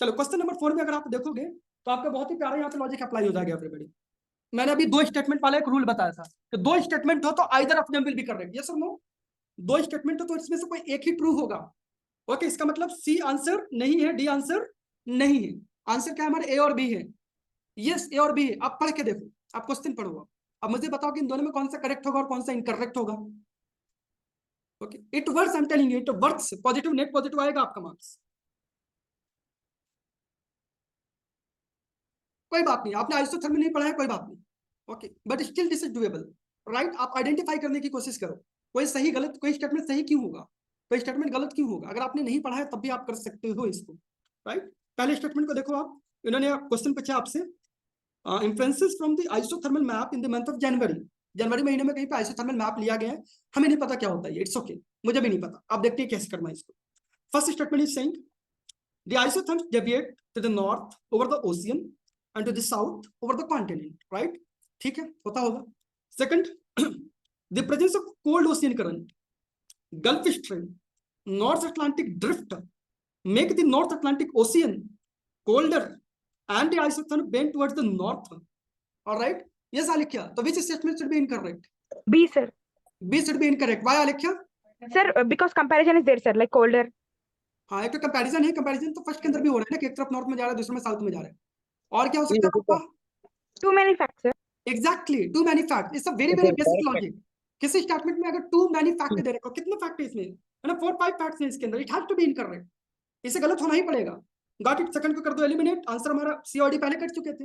चलो question number 4 में अगर आप देखोगे तो आपका बहुत ही प्यारा यहाँ पे लॉजिक अप्लाई हो जाएगा एवरीबॉडी। मैंने अभी 2 स्टेटमेंट वाला एक रूल बताया था कि 2 स्टेटमेंट हो तो either of them will be correct, yes और नो। 2 स्टेटमेंट हो तो इसमें से कोई एक ही ट्रू होगा। ओके, इसका मतलब सी आंसर नहीं है, डी आंसर नहीं है। आंसर क्या है हमारे, ए और बी है। यस, ए और बी है। आप पढ़ के देखो, आप क्वेश्चन पढ़ो, अब मुझे बताओ कि इन दोनों में कौन सा करेक्ट होगा और कौन सा इनकरेक्ट होगा। Okay, it works, I am telling you, it works. Positive net positive आएगा आपका मार्क्स। कोई बात नहीं, आपने आइसोथर्मल नहीं पढ़ा है, कोई बात नहीं। Okay, but still this is doable, right. आप आइडेंटिफाई करने की कोशिश करो, कोई सही गलत, कोई स्टेटमेंट सही क्यों होगा, कोई स्टेटमेंट गलत क्यों होगा। अगर आपने नहीं पढ़ा है तब भी आप कर सकते हो इसको, राइट। पहले स्टेटमेंट को देखो आप, इन्होंने क्वेश्चन पूछा आपसे, influences from the isothermal map in the month of January. जनवरी महीने में कहीं पे आइसोथर्मल मैप लिया गया है, हमें नहीं पता क्या होता है, इट्स ओके, मुझे भी नहीं पता। आप देखते हैं कैसे करना है इसको। First statement is saying the isotherms deviate to the north over the ocean and to the south over the continent, right. ठीक है, होता होगा। Second, the presence of cold ocean current, Gulf Stream, North Atlantic drift make the North Atlantic Ocean colder and the isotherm bend towards the north. All right. Yes, Alekhya. So which statement should be incorrect? B, sir. B should be incorrect. Why, Alekhya? Sir, because comparison is there, sir, like colder. हाँ, एक तो comparison है, comparison तो first के अंदर भी हो रहा है ना कि एक तरफ नॉर्थ में जा रहा है, दूसरे में साउथ में जा रहा है। और क्या हो सकता है आपका? Too many facts, sir. Exactly, too many fact. It's a very very basic logic. किसी स्टेटमेंट में अगर टू मैनी फैक्ट दे रखो, कितने फैक्ट है इसमें, है ना, 4-5 फैक्ट्स हैं इसके अंदर, it has to be incorrect. इसे गलत होना ही पड़ेगा। Got it. सेकंड को कर दो एलिमिनेट, आंसर हमारा सी और डी पहले कर चुके थे,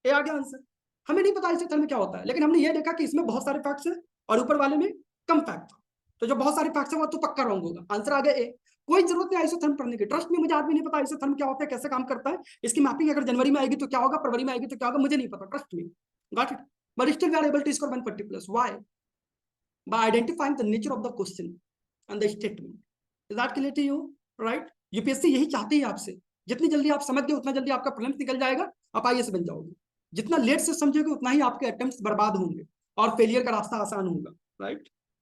ए आ गया आंसर। हमें नहीं पता इस में क्या होता है, लेकिन हमने ये देखा कि इसमें बहुत सारे फैक्ट्स हैं और ऊपर वाले में कम फैक्ट, तो जो बहुत सारे फैक्ट्स है वो तो पक्का रॉन्ग होगा। आंसर आ गया ए। कोई जरूरत नहीं आइसोथर्म पढ़ने की, ट्रस्ट में, मुझे आज भी नहीं पता आइसोथर्म क्या होता है, कैसे काम करता है, इसकी मैपिंग अगर जनवरी में आएगी तो क्या होगा, फरवरी में आएगी तो क्या होगा, मुझे नहीं पता, ट्रस्ट में। Got it. But still we are able to score 140 plus. Why? by identifying the nature of the question and the statement. Is that clear to you? Right? UPSC यही चाहती है आपसे, जितनी जल्दी आप समझ गए उतना जल्दी आपका प्रीलिम्स निकल जाएगा, आप आईएएस बन जाओगे। जितना लेट से समझोगे उतना ही आपके अटेम्प्ट्स बर्बाद होंगे और फेलियर का रास्ता आसान होगा, राइट।